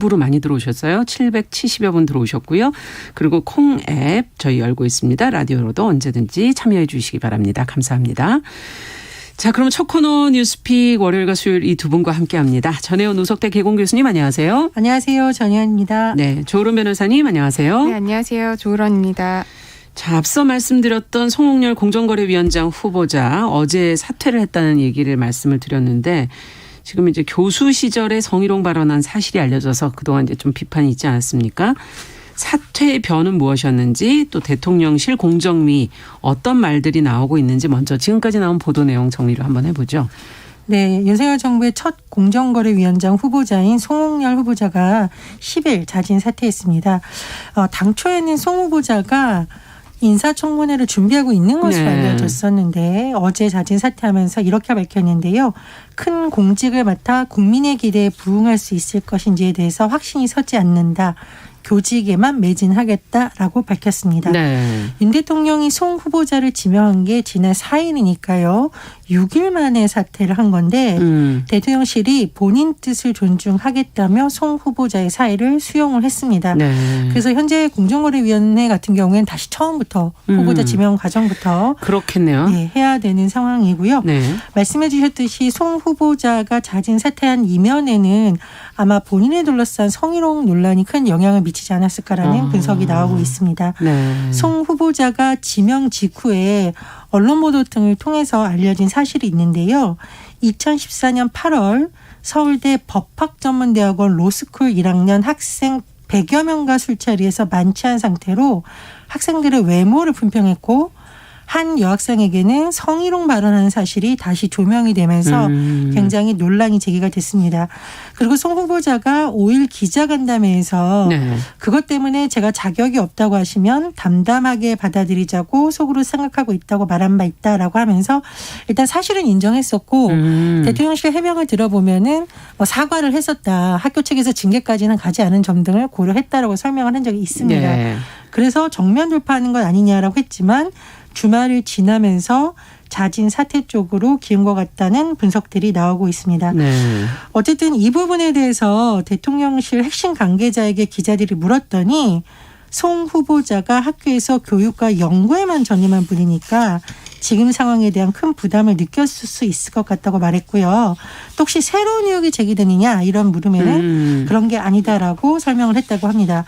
부로 많이 들어오셨어요. 770여 분 들어오셨고요. 그리고 콩앱 저희 열고 있습니다. 라디오로도 언제든지 참여해 주시기 바랍니다. 감사합니다. 자, 그럼 첫 코너 뉴스픽 월요일과 수요일 이 두 분과 함께합니다. 전혜원 우석대 개공 교수님 안녕하세요. 안녕하세요. 전혜원입니다. 네, 조으론 변호사님 안녕하세요. 네, 안녕하세요. 조으론입니다. 자, 앞서 말씀드렸던 송홍열 공정거래위원장 후보자 어제 사퇴를 했다는 얘기를 말씀을 드렸는데 지금 이제 교수 시절에 성희롱 발언한 사실이 알려져서 그동안 이제 좀 비판이 있지 않았습니까? 사퇴의 변은 무엇이었는지 또 대통령실 공정위 어떤 말들이 나오고 있는지 먼저 지금까지 나온 보도 내용 정리를 한번 해보죠. 네, 윤석열 정부의 첫 공정거래위원장 후보자인 송홍열 후보자가 10일 자진 사퇴했습니다. 당초에는 송 후보자가 인사청문회를 준비하고 있는 것으로 알려졌었는데 어제 자진 사퇴하면서 이렇게 밝혔는데요. 큰 공직을 맡아 국민의 기대에 부응할 수 있을 것인지에 대해서 확신이 서지 않는다. 교직에만 매진하겠다라고 밝혔습니다. 네. 윤 대통령이 송 후보자를 지명한 게 지난 4일이니까요. 6일 만에 사퇴를 한 건데 대통령실이 본인 뜻을 존중하겠다며 송 후보자의 사의를 수용을 했습니다. 네. 그래서 현재 공정거래위원회 같은 경우에는 다시 처음부터 후보자 지명 과정부터 그렇겠네요. 네, 해야 되는 상황이고요. 네. 말씀해 주셨듯이 송 후보자가 자진 사퇴한 이면에는 아마 본인을 둘러싼 성희롱 논란이 큰 영향을 미치지 않았을까라는 분석이 나오고 있습니다. 네. 송 후보자가 지명 직후에 언론 보도 등을 통해서 알려진 사실이 있는데요. 2014년 8월 서울대 법학전문대학원 로스쿨 1학년 학생 100여 명과 술자리에서 만취한 상태로 학생들의 외모를 품평했고 한 여학생에게는 성희롱 발언하는 사실이 다시 조명이 되면서 굉장히 논란이 제기가 됐습니다. 그리고 송 후보자가 5일 기자간담회에서 네. 그것 때문에 제가 자격이 없다고 하시면 담담하게 받아들이자고 속으로 생각하고 있다고 말한 바 있다라고 하면서 일단 사실은 인정했었고 대통령실 해명을 들어보면은 뭐 사과를 했었다. 학교 측에서 징계까지는 가지 않은 점 등을 고려했다라고 설명을 한 적이 있습니다. 네. 그래서 정면 돌파하는 건 아니냐라고 했지만 주말을 지나면서 자진 사퇴 쪽으로 기운 것 같다는 분석들이 나오고 있습니다. 네. 어쨌든 이 부분에 대해서 대통령실 핵심 관계자에게 기자들이 물었더니 송 후보자가 학교에서 교육과 연구에만 전념한 분이니까 지금 상황에 대한 큰 부담을 느꼈을 수 있을 것 같다고 말했고요. 또 혹시 새로운 의혹이 제기되느냐 이런 물음에는 그런 게 아니다라고 설명을 했다고 합니다.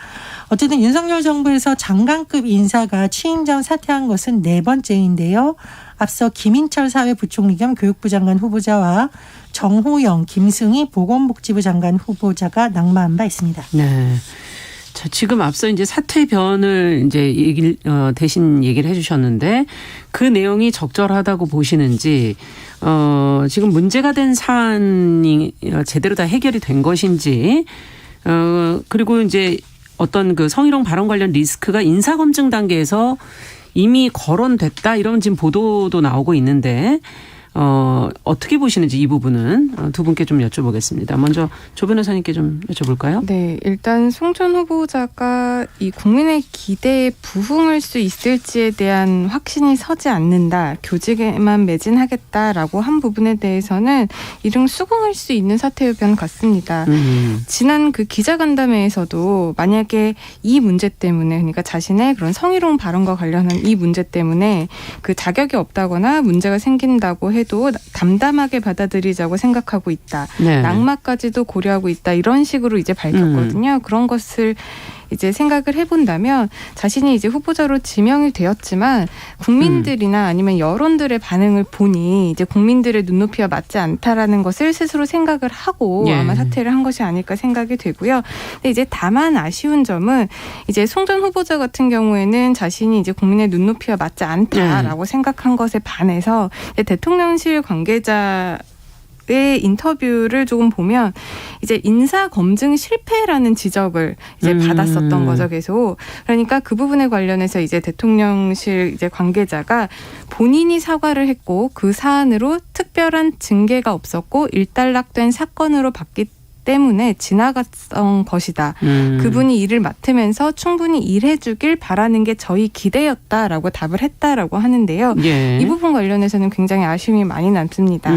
어쨌든 윤석열 정부에서 장관급 인사가 취임 전 사퇴한 것은 4번째인데요. 앞서 김인철 사회부총리 겸 교육부 장관 후보자와 정호영, 김승희 보건복지부 장관 후보자가 낙마한 바 있습니다. 네. 자, 지금 앞서 이제 사퇴 변을 이제 대신 얘기를 해주셨는데 그 내용이 적절하다고 보시는지, 지금 문제가 된 사안이 제대로 다 해결이 된 것인지, 그리고 이제 어떤 그 성희롱 발언 관련 리스크가 인사검증 단계에서 이미 거론됐다 이런 지금 보도도 나오고 있는데, 어떻게 보시는지 이 부분은 두 분께 좀 여쭤보겠습니다. 먼저 조 변호사님께 좀 여쭤볼까요? 네, 일단 송 전 후보자가 이 국민의 기대에 부응할 수 있을지에 대한 확신이 서지 않는다. 교직에만 매진하겠다라고 한 부분에 대해서는 이른 수긍할 수 있는 사퇴의 변 같습니다. 지난 그 기자간담회에서도 만약에 이 문제 때문에 그러니까 자신의 그런 성희롱 발언과 관련한 이 문제 때문에 그 자격이 없다거나 문제가 생긴다고 해도 담담하게 받아들이자고 생각하고 있다. 네. 낙마까지도 고려하고 있다. 이런 식으로 이제 밝혔거든요. 그런 것을 이제 생각을 해본다면 자신이 이제 후보자로 지명이 되었지만 국민들이나 아니면 여론들의 반응을 보니 이제 국민들의 눈높이와 맞지 않다라는 것을 스스로 생각을 하고 예. 아마 사퇴를 한 것이 아닐까 생각이 되고요. 근데 이제 다만 아쉬운 점은 이제 송 전 후보자 같은 경우에는 자신이 이제 국민의 눈높이와 맞지 않다라고 생각한 것에 반해서 대통령실 관계자 의 인터뷰를 조금 보면 이제 인사 검증 실패라는 지적을 이제 받았었던 거죠, 계속. 그러니까 그 부분에 관련해서 이제 대통령실 이제 관계자가 본인이 사과를 했고 그 사안으로 특별한 징계가 없었고 일단락된 사건으로 봤기 때문에 지나갔던 것이다. 그분이 일을 맡으면서 충분히 일해주길 바라는 게 저희 기대였다라고 답을 했다라고 하는데요. 예. 이 부분 관련해서는 굉장히 아쉬움이 많이 남습니다.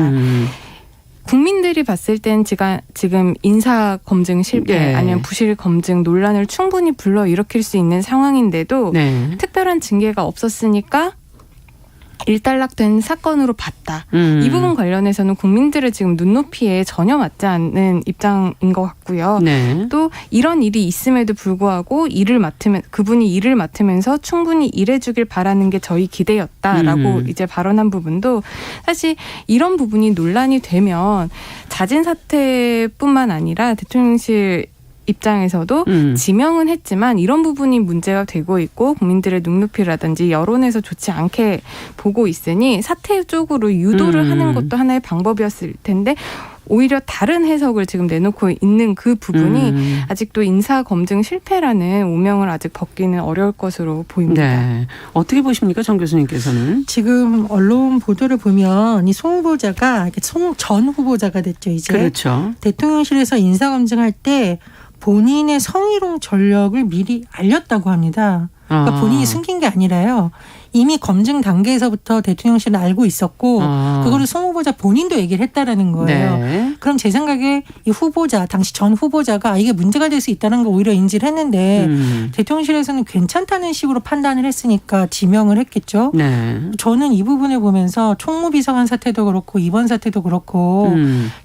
국민들이 봤을 땐 지금 인사 검증 실패 네. 아니면 부실 검증 논란을 충분히 불러일으킬 수 있는 상황인데도 네. 특별한 징계가 없었으니까 일단락된 사건으로 봤다. 이 부분 관련해서는 국민들의 지금 눈높이에 전혀 맞지 않는 입장인 것 같고요. 네. 또 이런 일이 있음에도 불구하고 그분이 일을 맡으면서 충분히 일해주길 바라는 게 저희 기대였다라고 이제 발언한 부분도 사실 이런 부분이 논란이 되면 자진 사퇴뿐만 아니라 대통령실 입장에서도 지명은 했지만 이런 부분이 문제가 되고 있고 국민들의 눈높이라든지 여론에서 좋지 않게 보고 있으니 사퇴 쪽으로 유도를 하는 것도 하나의 방법이었을 텐데 오히려 다른 해석을 지금 내놓고 있는 그 부분이 아직도 인사 검증 실패라는 오명을 아직 벗기는 어려울 것으로 보입니다. 네. 어떻게 보십니까, 정 교수님께서는? 지금 언론 보도를 보면 이 송 후보자가 송 전 후보자가 됐죠. 이제 그렇죠. 대통령실에서 인사검증할 때 본인의 성희롱 전력을 미리 알렸다고 합니다. 그러니까 본인이 숨긴 게 아니라요. 이미 검증 단계에서부터 대통령실은 알고 있었고 그거를 송 후보자 본인도 얘기를 했다라는 거예요. 네. 그럼 제 생각에 이 후보자, 당시 전 후보자가 이게 문제가 될 수 있다는 걸 오히려 인지를 했는데 대통령실에서는 괜찮다는 식으로 판단을 했으니까 지명을 했겠죠. 네. 저는 이 부분을 보면서 총무비서관 사태도 그렇고 이번 사태도 그렇고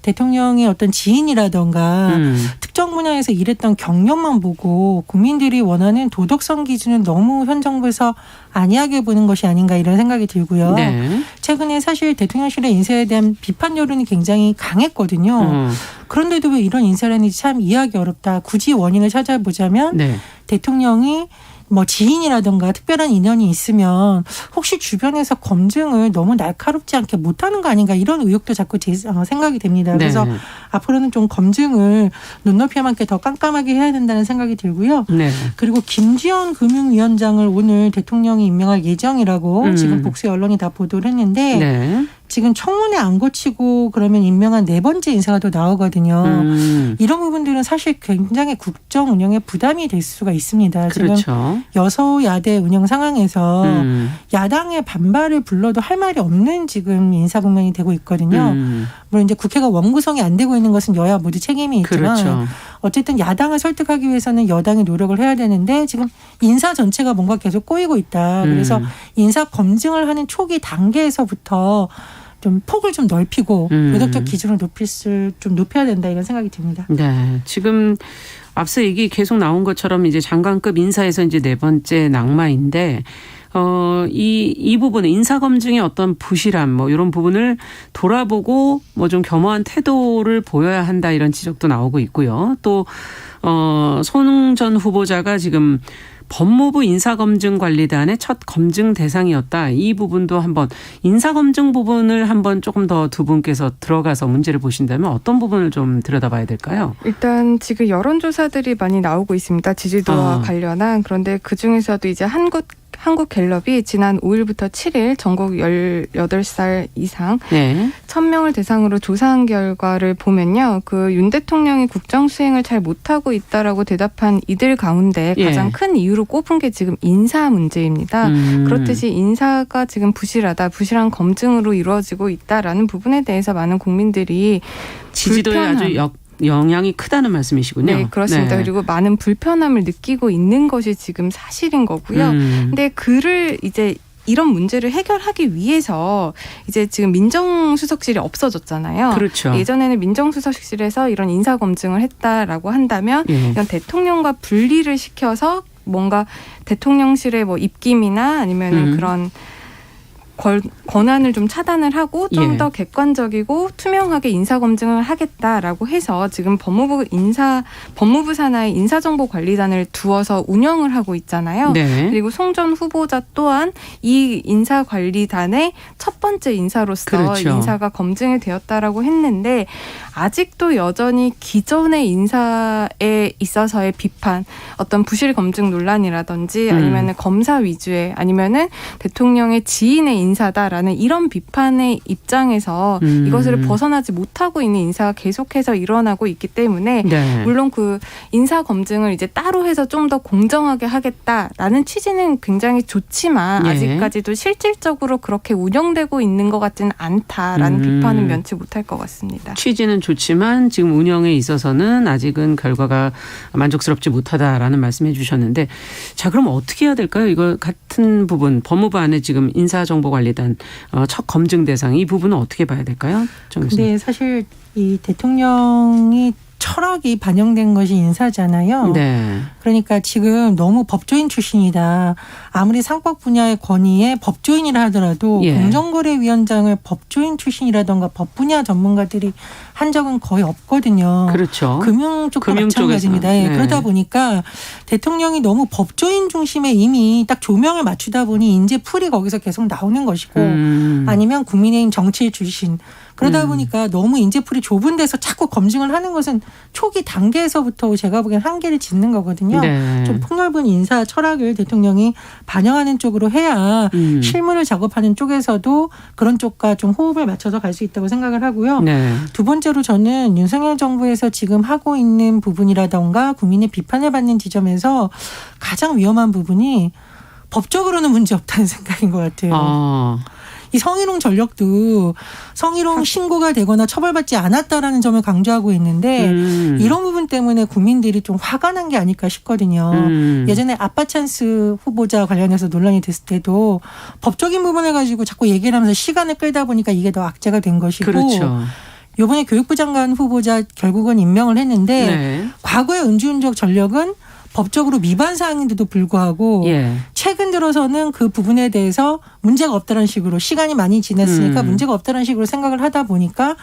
대통령의 어떤 지인이라던가 특정 분야에서 일했던 경력만 보고 국민들이 원하는 도덕성 기준을 너무 현 정부에서 안이하게 보는 것이 아닌가 이런 생각이 들고요. 네. 최근에 사실 대통령실의 인사에 대한 비판 여론이 굉장히 강했거든요. 그런데도 왜 이런 인사를 했는지 참 이해하기 어렵다. 굳이 원인을 찾아보자면 네. 대통령이 뭐 지인이라든가 특별한 인연이 있으면 혹시 주변에서 검증을 너무 날카롭지 않게 못하는 거 아닌가 이런 의혹도 자꾸 생각이 됩니다. 그래서 네. 앞으로는 좀 검증을 눈높이에 맞게 더 깜깜하게 해야 된다는 생각이 들고요. 네. 그리고 김지현 금융위원장을 오늘 대통령이 임명할 예정이라고 지금 복수의 언론이 다 보도를 했는데 네. 지금 청문회 안 거치고 그러면 임명한 4번째 인사가 또 나오거든요. 이런 부분들은 사실 굉장히 국정 운영에 부담이 될 수가 있습니다. 그렇죠. 지금 여소야대 운영 상황에서 야당의 반발을 불러도 할 말이 없는 지금 인사 국면이 되고 있거든요. 물론 이제 국회가 원구성이 안 되고 있는 것은 여야 모두 책임이 있지만 그렇죠. 어쨌든 야당을 설득하기 위해서는 여당이 노력을 해야 되는데 지금 인사 전체가 뭔가 계속 꼬이고 있다. 그래서 인사 검증을 하는 초기 단계에서부터 좀 폭을 좀 넓히고 도덕적 기준을 좀 높여야 된다 이런 생각이 듭니다. 네. 지금 앞서 얘기 계속 나온 것처럼 이제 장관급 인사에서 이제 4번째 낙마인데 이 부분은 인사검증의 어떤 부실함 뭐 이런 부분을 돌아보고 뭐 좀 겸허한 태도를 보여야 한다 이런 지적도 나오고 있고요. 또 손흥 전 후보자가 지금 법무부 인사검증관리단의 첫 검증 대상이었다. 이 부분도 한번 인사검증 부분을 한번 조금 더 두 분께서 들어가서 문제를 보신다면 어떤 부분을 좀 들여다봐야 될까요? 일단 지금 여론조사들이 많이 나오고 있습니다. 지지도와 관련한. 그런데 그중에서도 이제 한국갤럽이 지난 5일부터 7일 전국 18살 이상 네. 1000명을 대상으로 조사한 결과를 보면요. 그 윤 대통령이 국정 수행을 잘 못하고 있다라고 대답한 이들 가운데 가장 큰 이유로 꼽은 게 지금 인사 문제입니다. 그렇듯이 인사가 지금 부실한 검증으로 이루어지고 있다라는 부분에 대해서 많은 국민들이 지지도에 아주 영향이 크다는 말씀이시군요. 네, 그렇습니다. 네. 그리고 많은 불편함을 느끼고 있는 것이 지금 사실인 거고요. 근데 이런 문제를 해결하기 위해서 이제 지금 민정수석실이 없어졌잖아요. 그렇죠. 예전에는 민정수석실에서 이런 인사검증을 했다라고 한다면 이런 대통령과 분리를 시켜서 뭔가 대통령실의 뭐 입김이나 아니면은 그런 권한을 좀 차단을 하고 좀 더 객관적이고 투명하게 인사검증을 하겠다라고 해서 지금 법무부 산하의 인사정보관리단을 두어서 운영을 하고 있잖아요. 네. 그리고 송 전 후보자 또한 이 인사관리단의 첫 번째 인사로서 그렇죠. 인사가 검증이 되었다라고 했는데 아직도 여전히 기존의 인사에 있어서의 비판, 어떤 부실 검증 논란이라든지 아니면은 검사 위주의 아니면은 대통령의 지인의 인사다라는 이런 비판의 입장에서 이것을 벗어나지 못하고 있는 인사가 계속해서 일어나고 있기 때문에 네. 물론 그 인사 검증을 이제 따로 해서 좀 더 공정하게 하겠다라는 취지는 굉장히 좋지만 예. 아직까지도 실질적으로 그렇게 운영되고 있는 것 같지는 않다라는 비판은 면치 못할 것 같습니다. 취지는 좋지만 지금 운영에 있어서는 아직은 결과가 만족스럽지 못하다라는 말씀해 주셨는데 자 그럼 어떻게 해야 될까요? 이거 같은 부분 법무부 안에 지금 인사정보관리단 첫 검증 대상 이 부분은 어떻게 봐야 될까요? 정 교수님. 근데 사실 이 대통령이 철학이 반영된 것이 인사잖아요. 네. 그러니까 지금 너무 법조인 출신이다. 아무리 상법 분야의 권위에 법조인이라 하더라도 예. 공정거래위원장을 법조인 출신이라던가 법 분야 전문가들이 한 적은 거의 없거든요. 그렇죠. 금융 쪽도 금융 마찬가지입니다. 쪽에서. 예, 네. 그러다 보니까 대통령이 너무 법조인 중심에 이미 딱 조명을 맞추다 보니 이제 풀이 거기서 계속 나오는 것이고 아니면 국민의힘 정치인 출신 그러다 보니까 너무 인재풀이 좁은 데서 자꾸 검증을 하는 것은 초기 단계에서부터 제가 보기엔 한계를 짓는 거거든요. 네. 좀 폭넓은 인사 철학을 대통령이 반영하는 쪽으로 해야 실무를 작업하는 쪽에서도 그런 쪽과 좀 호흡을 맞춰서 갈 수 있다고 생각을 하고요. 네. 두 번째로 저는 윤석열 정부에서 지금 하고 있는 부분이라던가 국민의 비판을 받는 지점에서 가장 위험한 부분이 법적으로는 문제 없다는 생각인 것 같아요. 이 성희롱 전력도 성희롱 신고가 되거나 처벌받지 않았다라는 점을 강조하고 있는데 이런 부분 때문에 국민들이 좀 화가 난 게 아닐까 싶거든요. 예전에 아빠 찬스 후보자 관련해서 논란이 됐을 때도 법적인 부분을 가지고 자꾸 얘기를 하면서 시간을 끌다 보니까 이게 더 악재가 된 것이고 그렇죠. 이번에 교육부 장관 후보자 결국은 임명을 했는데 네. 과거의 은주운적 전력은 법적으로 위반 사항인데도 불구하고 예. 최근 들어서는 그 부분에 대해서 문제가 없다는 식으로 시간이 많이 지났으니까 문제가 없다는 식으로 생각을 하다 보니까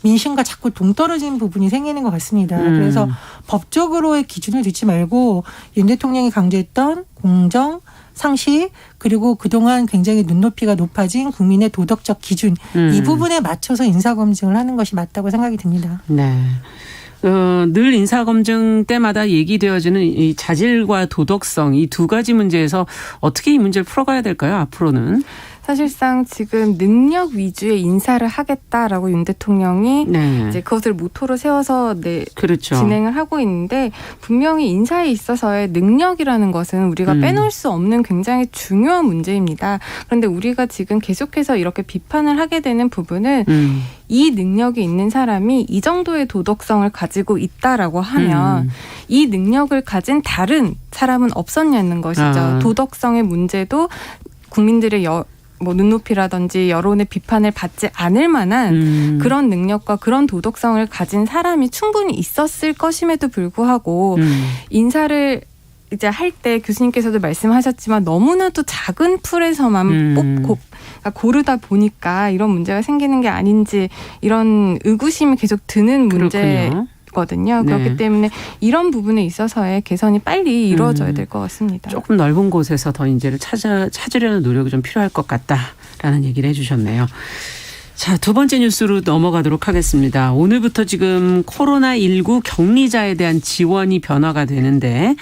민심과 자꾸 동떨어지는 부분이 생기는 것 같습니다. 그래서 법적으로의 기준을 두지 말고 윤 대통령이 강조했던 공정, 상식 그리고 그동안 굉장히 눈높이가 높아진 국민의 도덕적 기준 이 부분에 맞춰서 인사검증을 하는 것이 맞다고 생각이 듭니다. 네. 늘 인사검증 때마다 얘기되어지는 이 자질과 도덕성 이 두 가지 문제에서 어떻게 이 문제를 풀어가야 될까요? 앞으로는. 사실상 지금 능력 위주의 인사를 하겠다라고 윤 대통령이 네. 이제 그것을 모토로 세워서 그렇죠. 진행을 하고 있는데 분명히 인사에 있어서의 능력이라는 것은 우리가 빼놓을 수 없는 굉장히 중요한 문제입니다. 그런데 우리가 지금 계속해서 이렇게 비판을 하게 되는 부분은 이 능력이 있는 사람이 이 정도의 도덕성을 가지고 있다라고 하면 이 능력을 가진 다른 사람은 없었냐는 것이죠. 도덕성의 문제도 국민들의 눈높이라든지 여론의 비판을 받지 않을 만한 그런 능력과 그런 도덕성을 가진 사람이 충분히 있었을 것임에도 불구하고 인사를 이제 할 때 교수님께서도 말씀하셨지만 너무나도 작은 풀에서만 뽑고 고르다 보니까 이런 문제가 생기는 게 아닌지 이런 의구심이 계속 드는 문제. 거든요. 네. 그렇기 때문에 이런 부분에 있어서의 개선이 빨리 이루어져야 될 것 같습니다. 조금 넓은 곳에서 더 인재를 찾으려는 노력이 좀 필요할 것 같다라는 얘기를 해주셨네요. 자, 두 번째 뉴스로 넘어가도록 하겠습니다. 오늘부터 지금 코로나19 격리자에 대한 지원이 변화가 되는데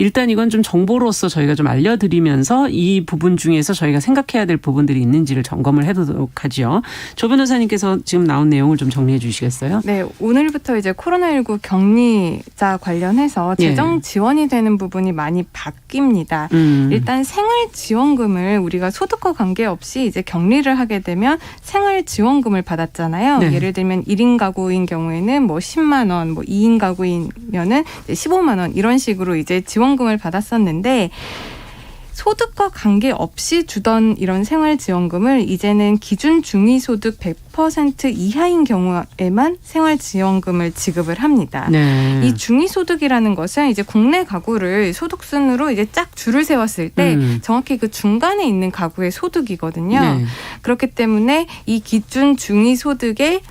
일단 이건 좀 정보로서 저희가 좀 알려드리면서 이 부분 중에서 저희가 생각해야 될 부분들이 있는지를 점검을 해보도록 하죠. 조 변호사님께서 지금 나온 내용을 좀 정리해 주시겠어요? 네, 오늘부터 이제 코로나19 격리자 관련해서 재정 지원이 되는 부분이 많이 바뀝니다. 일단 생활지원금을 우리가 소득과 관계없이 이제 격리를 하게 되면 생활지원금을 받았잖아요. 네. 예를 들면 1인 가구인 경우에는 10만 원, 2인 가구이면은 15만 원 이런 식으로 이제 지원금을 받았었는데 소득과 관계없이 주던 이런 생활지원금을 이제는 기준 중위소득 100% 이하인 경우에만 생활지원금을 지급을 합니다. 네. 이 중위소득이라는 것은 이제 국내 가구를 소득순으로 이제 쫙 줄을 세웠을 때 정확히 그 중간에 있는 가구의 소득이거든요. 네. 그렇기 때문에 이 기준 중위소득에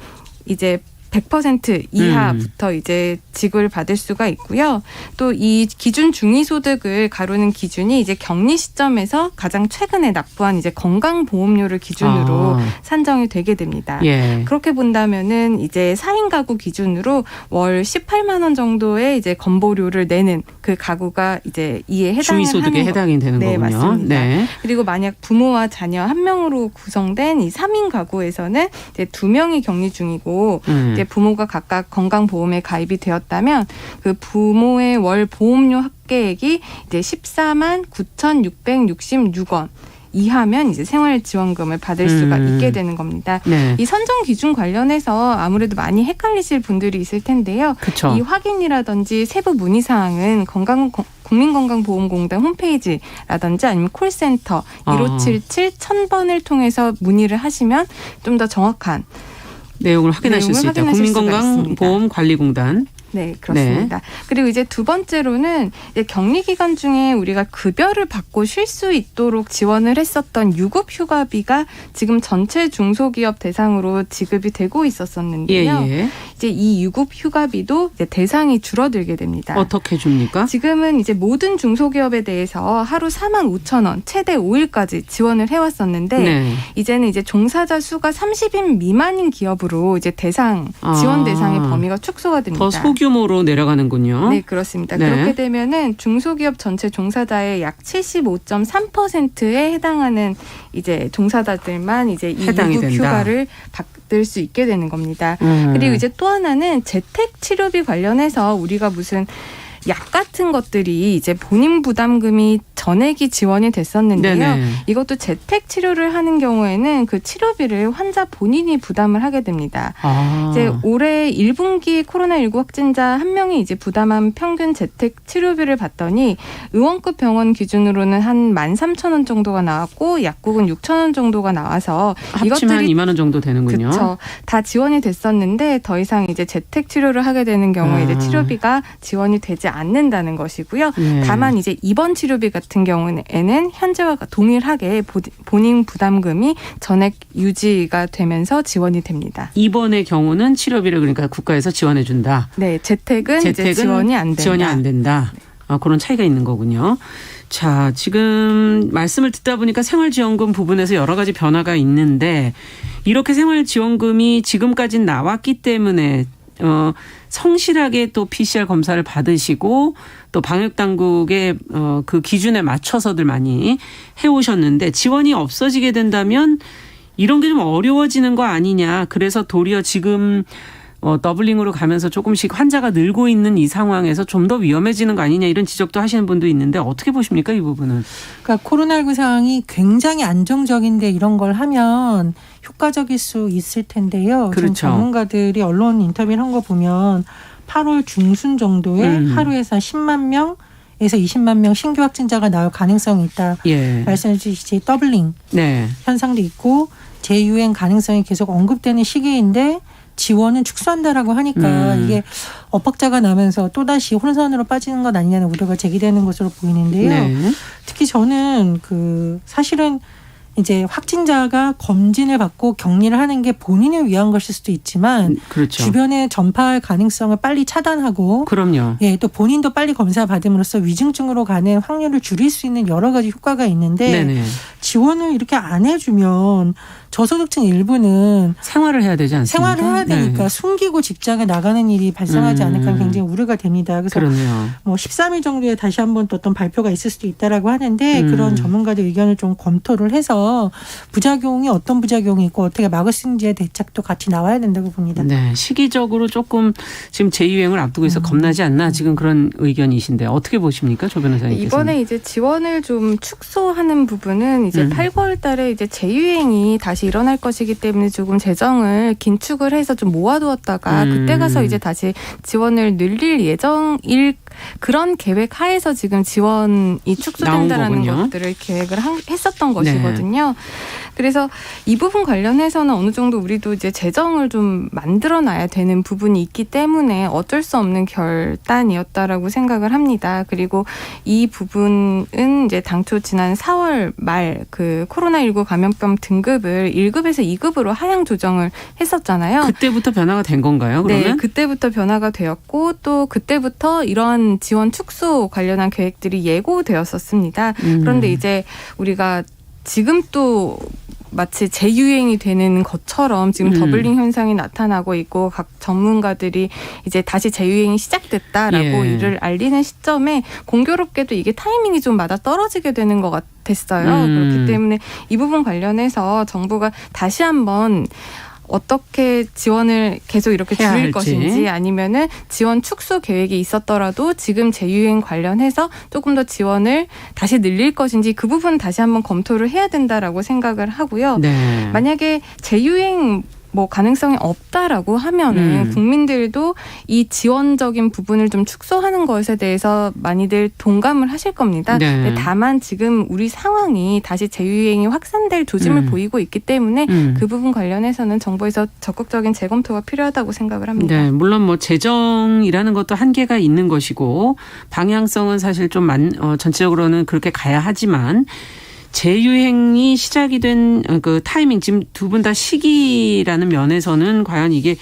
이제 100% 이하부터 이제 지급을 받을 수가 있고요. 또 이 기준 중위소득을 가르는 기준이 이제 격리 시점에서 가장 최근에 납부한 이제 건강보험료를 기준으로 산정이 되게 됩니다. 예. 그렇게 본다면은 이제 4인 가구 기준으로 월 18만 원 정도의 이제 건보료를 내는 그 가구가 이제 이에 해당을 중위소득에 하는 해당이 되는 네, 거군요. 맞습니다. 네. 그리고 만약 부모와 자녀 한 명으로 구성된 이 3인 가구에서는 이제 2명이 격리 중이고 이제 부모가 각각 건강보험에 가입이 되었다면 그 부모의 월 보험료 합계액이 이제 14만 9,666원 이하면 이제 생활지원금을 받을 수가 있게 되는 겁니다. 네. 이 선정 기준 관련해서 아무래도 많이 헷갈리실 분들이 있을 텐데요. 그쵸. 이 확인이라든지 세부 문의 사항은 국민건강보험공단 홈페이지라든지 아니면 콜센터 1577 1000번을 통해서 문의를 하시면 좀 더 정확한 내용을 확인하실 수 있다. 국민건강보험관리공단. 네, 그렇습니다. 그리고 이제 두 번째로는 이제 격리 기간 중에 우리가 급여를 받고 쉴 수 있도록 지원을 했었던 유급휴가비가 지금 전체 중소기업 대상으로 지급이 되고 있었었는데요. 예. 이제 이 유급휴가비도 이제 대상이 줄어들게 됩니다. 어떻게 줍니까? 지금은 이제 모든 중소기업에 대해서 하루 45,000원, 최대 5일까지 지원을 해왔었는데 네. 이제는 이제 종사자 수가 30인 미만인 기업으로 이제 지원 대상의 범위가 축소가 됩니다. 더 소규모로 내려가는군요. 네, 그렇습니다. 네. 그렇게 되면은 중소기업 전체 종사자의 약 75.3%에 해당하는 이제 종사자들만 이제 이 유급휴가를 받을 수 있게 되는 겁니다. 그리고 이제 또 하나는 재택 치료비 관련해서 우리가 무슨 약 같은 것들이 이제 본인 부담금이 전액이 지원이 됐었는데요. 네네. 이것도 재택 치료를 하는 경우에는 그 치료비를 환자 본인이 부담을 하게 됩니다. 이제 올해 1분기 코로나19 확진자 1명이 이제 부담한 평균 재택 치료비를 봤더니 의원급 병원 기준으로는 한 13,000원 정도가 나왔고 약국은 6,000원 정도가 나와서 합치면 2만 원 정도 되는군요. 그렇죠. 다 지원이 됐었는데 더 이상 이제 재택 치료를 하게 되는 경우에 이제 치료비가 지원이 되지 않는다는 것이고요. 네. 다만 이제 입원 치료비 같은 경우에는 현재와 동일하게 본인 부담금이 전액 유지가 되면서 지원이 됩니다. 입원의 경우는 치료비를 그러니까 국가에서 지원해 준다. 네, 재택은 이제 지원이 안 된다. 지원이 안 된다. 그런 차이가 있는 거군요. 자, 지금 말씀을 듣다 보니까 생활지원금 부분에서 여러 가지 변화가 있는데 이렇게 생활지원금이 지금까지 나왔기 때문에 성실하게 또 PCR 검사를 받으시고 또 방역당국의 그 기준에 맞춰서들 많이 해오셨는데 지원이 없어지게 된다면 이런 게 좀 어려워지는 거 아니냐. 그래서 도리어 지금 더블링으로 가면서 조금씩 환자가 늘고 있는 이 상황에서 좀 더 위험해지는 거 아니냐 이런 지적도 하시는 분도 있는데 어떻게 보십니까 이 부분은? 그러니까 코로나19 상황이 굉장히 안정적인데 이런 걸 하면 효과적일 수 있을 텐데요. 그렇죠. 전문가들이 언론 인터뷰를 한 거 보면 8월 중순 정도에 하루에서 10만 명에서 20만 명 신규 확진자가 나올 가능성이 있다. 예. 말씀해 주신 더블링 네. 현상도 있고 재유행 가능성이 계속 언급되는 시기인데 지원은 축소한다라고 하니까 이게 엇박자가 나면서 또다시 혼선으로 빠지는 것 아니냐는 우려가 제기되는 것으로 보이는데요. 네. 특히 저는 사실은 이제 확진자가 검진을 받고 격리를 하는 게 본인을 위한 것일 수도 있지만 그렇죠. 주변에 전파할 가능성을 빨리 차단하고 그럼요. 예, 또 본인도 빨리 검사 받음으로써 위중증으로 가는 확률을 줄일 수 있는 여러 가지 효과가 있는데 네네. 지원을 이렇게 안 해주면 저소득층 일부는 생활을 해야 되지 않습니까? 생활을 해야 되니까 네. 숨기고 직장에 나가는 일이 발생하지 않을까 굉장히 우려가 됩니다. 그래서 그렇네요. 13일 정도에 다시 한번 또 어떤 발표가 있을 수도 있다라고 하는데 그런 전문가들 의견을 좀 검토를 해서 부작용이 어떤 부작용이 있고 어떻게 막을 수 있는지에 대책도 같이 나와야 된다고 봅니다. 네, 시기적으로 조금 지금 재유행을 앞두고 있어 겁나지 않나 지금 그런 의견이신데 어떻게 보십니까, 조 변호사님께서는? 이번에 이제 지원을 좀 축소하는 부분은 이제 8, 9월달에 이제 재유행이 다시 일어날 것이기 때문에 조금 재정을 긴축을 해서 좀 모아두었다가 그때 가서 이제 다시 지원을 늘릴 예정일 그런 계획 하에서 지금 지원이 축소된다라는 것들을 계획을 했었던 것이거든요. 있거든요. 그래서 이 부분 관련해서는 어느 정도 우리도 이제 재정을 좀 만들어놔야 되는 부분이 있기 때문에 어쩔 수 없는 결단이었다라고 생각을 합니다. 그리고 이 부분은 이제 당초 지난 4월 말 그 코로나19 감염병 등급을 1급에서 2급으로 하향 조정을 했었잖아요. 그때부터 변화가 된 건가요? 그러면? 네, 그때부터 변화가 되었고 또 그때부터 이런 지원 축소 관련한 계획들이 예고되었었습니다. 그런데 이제 우리가 지금 또 마치 재유행이 되는 것처럼 지금 더블링 현상이 나타나고 있고 각 전문가들이 이제 다시 재유행이 시작됐다라고 이를 알리는 시점에 공교롭게도 이게 타이밍이 좀 맞아 떨어지게 되는 것 같았어요. 그렇기 때문에 이 부분 관련해서 정부가 다시 한번 어떻게 지원을 계속 이렇게 줄일 것인지 아니면은 지원 축소 계획이 있었더라도 지금 재유행 관련해서 조금 더 지원을 다시 늘릴 것인지 그 부분 다시 한번 검토를 해야 된다라고 생각을 하고요. 네. 만약에 재유행 뭐 가능성이 없다라고 하면은 국민들도 이 지원적인 부분을 좀 축소하는 것에 대해서 많이들 동감을 하실 겁니다. 네. 근데 다만 지금 우리 상황이 다시 재유행이 확산될 조짐을 보이고 있기 때문에 그 부분 관련해서는 정부에서 적극적인 재검토가 필요하다고 생각을 합니다. 네, 물론 뭐 재정이라는 것도 한계가 있는 것이고 방향성은 사실 좀 전체적으로는 그렇게 가야 하지만 재유행이 시작이 된 그 타이밍 지금 두 분 다 시기라는 면에서는 과연 이게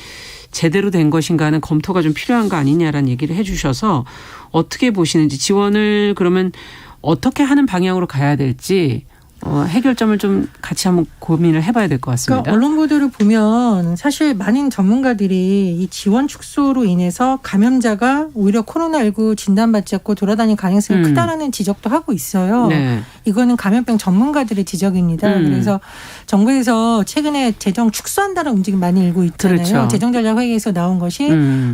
제대로 된 것인가 하는 검토가 좀 필요한 거 아니냐라는 얘기를 해 주셔서 어떻게 보시는지 지원을 그러면 어떻게 하는 방향으로 가야 될지 해결점을 좀 같이 한번 고민을 해봐야 될 것 같습니다. 그러니까 언론 보도를 보면 사실 많은 전문가들이 이 지원 축소로 인해서 감염자가 오히려 코로나19 진단받지 않고 돌아다닐 가능성이 크다라는 지적도 하고 있어요. 네. 이거는 감염병 전문가들의 지적입니다. 그래서 정부에서 최근에 재정 축소한다는 움직임 많이 일고 있잖아요. 그렇죠. 재정전략회의에서 나온 것이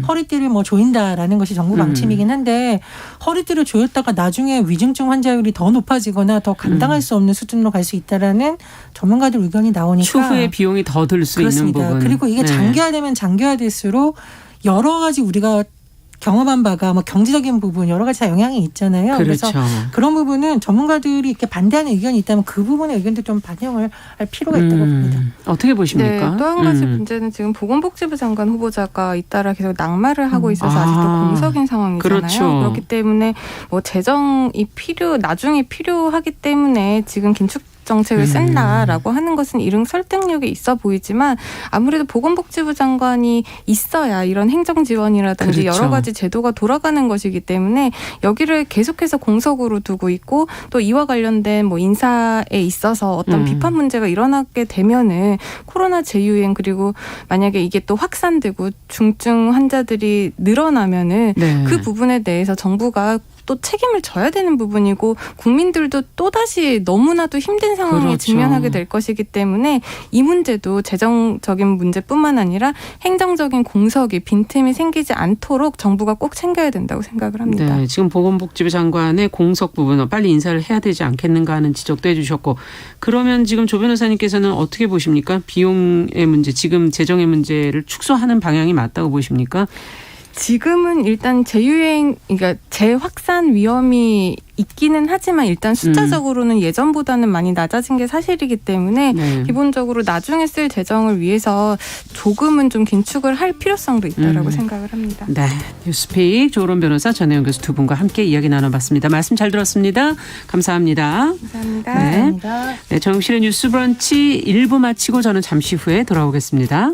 허리띠를 뭐 조인다라는 것이 정부 방침이긴 한데 허리띠를 조였다가 나중에 위중증 환자율이 더 높아지거나 더 감당할 수 없는 수준으로 갈 수 있다라는 전문가들 의견이 나오니까 추후에 비용이 더 들 수 있는 부분. 그리고 이게 장기화되면 장기화될수록 여러 가지 우리가 경험한 바가 뭐 경제적인 부분 여러 가지 다 영향이 있잖아요. 그렇죠. 그래서 그런 부분은 전문가들이 이렇게 반대하는 의견이 있다면 그 부분의 의견도 좀 반영을 할 필요가 있다고 봅니다. 어떻게 보십니까? 네, 또 한 가지 문제는 지금 보건복지부 장관 후보자가 잇따라 계속 낙마를 하고 있어서 아직도 공석인 상황이잖아요. 그렇죠. 그렇기 때문에 뭐 재정이 나중에 필요하기 때문에 지금 긴축 정책을 쓴다라고 하는 것은 이른 설득력이 있어 보이지만 아무래도 보건복지부 장관이 있어야 이런 행정 지원이라든지 그렇죠. 여러 가지 제도가 돌아가는 것이기 때문에 여기를 계속해서 공석으로 두고 있고 또 이와 관련된 뭐 인사에 있어서 어떤 비판 문제가 일어나게 되면은 코로나 재유행 그리고 만약에 이게 또 확산되고 중증 환자들이 늘어나면은 네. 그 부분에 대해서 정부가 또 책임을 져야 되는 부분이고 국민들도 또다시 너무나도 힘든 상황에 그렇죠. 직면하게 될 것이기 때문에 이 문제도 재정적인 문제뿐만 아니라 행정적인 공석이 빈틈이 생기지 않도록 정부가 꼭 챙겨야 된다고 생각을 합니다. 네, 지금 보건복지부 장관의 공석 부분 빨리 인사를 해야 되지 않겠는가 하는 지적도 해 주셨고 그러면 지금 조 변호사님께서는 어떻게 보십니까? 비용의 문제, 지금 재정의 문제를 축소하는 방향이 맞다고 보십니까? 지금은 일단 재유행, 그러니까 재확산 위험이 있기는 하지만 일단 숫자적으로는 예전보다는 많이 낮아진 게 사실이기 때문에 네. 기본적으로 나중에 쓸 재정을 위해서 조금은 좀 긴축을 할 필요성도 있다라고 생각을 합니다. 네, 뉴스픽 조론 변호사 전혜영 교수 두 분과 함께 이야기 나눠봤습니다. 말씀 잘 들었습니다. 감사합니다. 감사합니다. 네. 감사합니다. 네, 정용실의 뉴스 브런치 1부 마치고 저는 잠시 후에 돌아오겠습니다.